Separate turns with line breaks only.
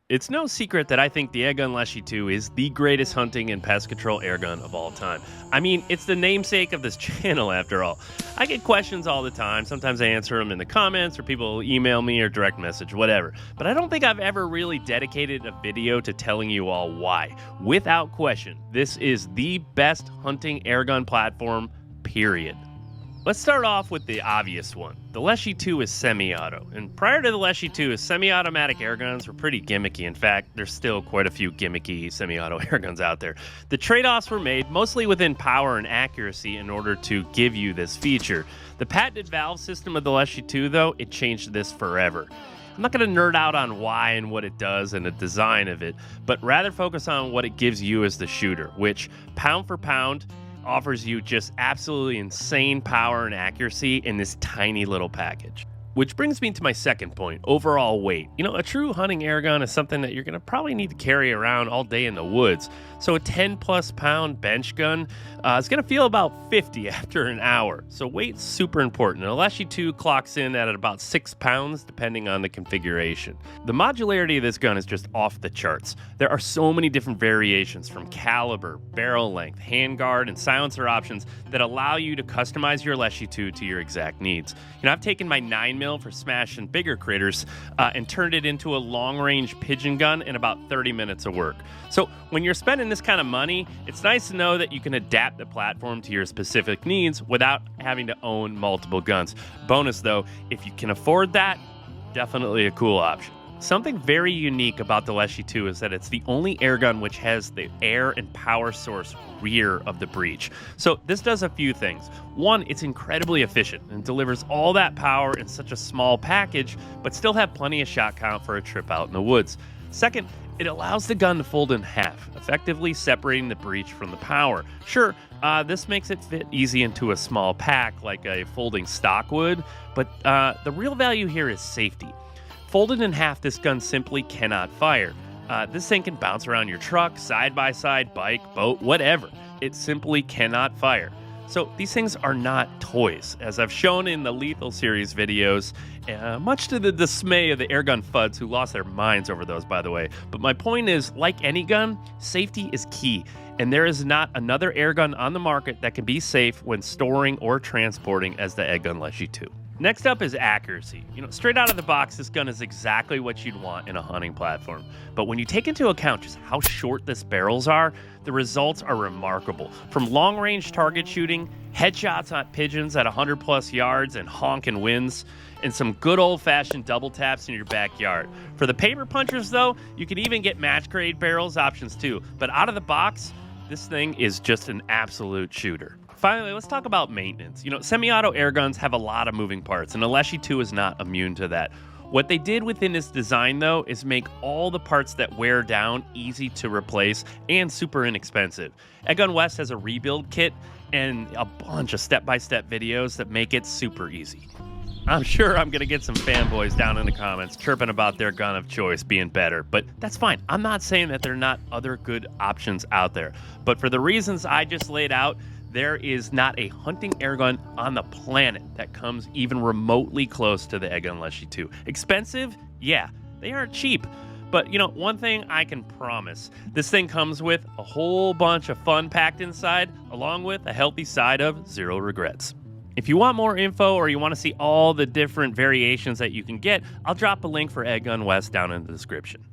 It's no secret that I think the EDgun Leshiy 2 is the greatest hunting and pest control airgun of all time. I mean, it's the namesake of this channel after all. I get questions all the time. Sometimes I answer them in the comments or people email me or direct message, whatever. But I don't think I've ever really dedicated a video to telling you all why. Without question, this is the best hunting airgun platform, period. Let's start off with the obvious one. The Leshiy 2 is semi-auto, and prior to the Leshiy 2, semi-automatic airguns were pretty gimmicky. In fact, there's still quite a few gimmicky semi-auto airguns out there. The trade-offs were made mostly within power and accuracy in order to give you this feature. The patented valve system of the Leshiy 2, though, it changed this forever. I'm not going to nerd out on why and what it does and the design of it, but rather focus on what it gives you as the shooter, which, pound for pound, offers you just absolutely insane power and accuracy in this tiny little package. Which brings me to my second point, overall weight. You know, a true hunting airgun is something that you're going to probably need to carry around all day in the woods. So a 10+ pound bench gun is going to feel about 50 after an hour. So weight's super important. The Leshiy 2 clocks in at about 6 pounds depending on the configuration. The modularity of this gun is just off the charts. There are so many different variations from caliber, barrel length, handguard, and silencer options that allow you to customize your Leshiy 2 to your exact needs. You know, I've taken my 9mm for smashing bigger critters and turned it into a long-range pigeon gun in about 30 minutes of work. So when you're spending this kind of money, it's nice to know that you can adapt the platform to your specific needs without having to own multiple guns. Bonus though, if you can afford that, definitely a cool option. Something very unique about the Leshiy 2 is that it's the only airgun which has the air and power source rear of the breech. So this does a few things. One, it's incredibly efficient and delivers all that power in such a small package, but still have plenty of shot count for a trip out in the woods. Second, it allows the gun to fold in half, effectively separating the breech from the power. Sure, this makes it fit easy into a small pack like a folding stock would, but the real value here is safety. Folded in half, this gun simply cannot fire. This thing can bounce around your truck, side-by-side, bike, boat, whatever. It simply cannot fire. So these things are not toys, as I've shown in the Lethal series videos, much to the dismay of the airgun fuds who lost their minds over those, by the way. But my point is, like any gun, safety is key, and there is not another airgun on the market that can be safe when storing or transporting as the EDgun Leshiy 2. Next up is accuracy. You know, straight out of the box, this gun is exactly what you'd want in a hunting platform. But when you take into account just how short this barrels are, the results are remarkable. From long-range target shooting, headshots on pigeons at 100+ yards and honking winds, and some good old-fashioned double taps in your backyard. For the paper punchers, though, you can even get match-grade barrels options too. But out of the box, this thing is just an absolute shooter. Finally, let's talk about maintenance. You know, semi-auto airguns have a lot of moving parts, and the Leshiy 2 is not immune to that. What they did within its design, though, is make all the parts that wear down easy to replace and super inexpensive. EDgun West has a rebuild kit and a bunch of step-by-step videos that make it super easy. I'm sure I'm going to get some fanboys down in the comments chirping about their gun of choice being better, but that's fine. I'm not saying that there are not other good options out there. But for the reasons I just laid out, there is not a hunting airgun on the planet that comes even remotely close to the EDgun Leshiy 2. Expensive? Yeah, they aren't cheap. But, you know, one thing I can promise, this thing comes with a whole bunch of fun packed inside, along with a healthy side of zero regrets. If you want more info or you want to see all the different variations that you can get, I'll drop a link for EDgun West down in the description.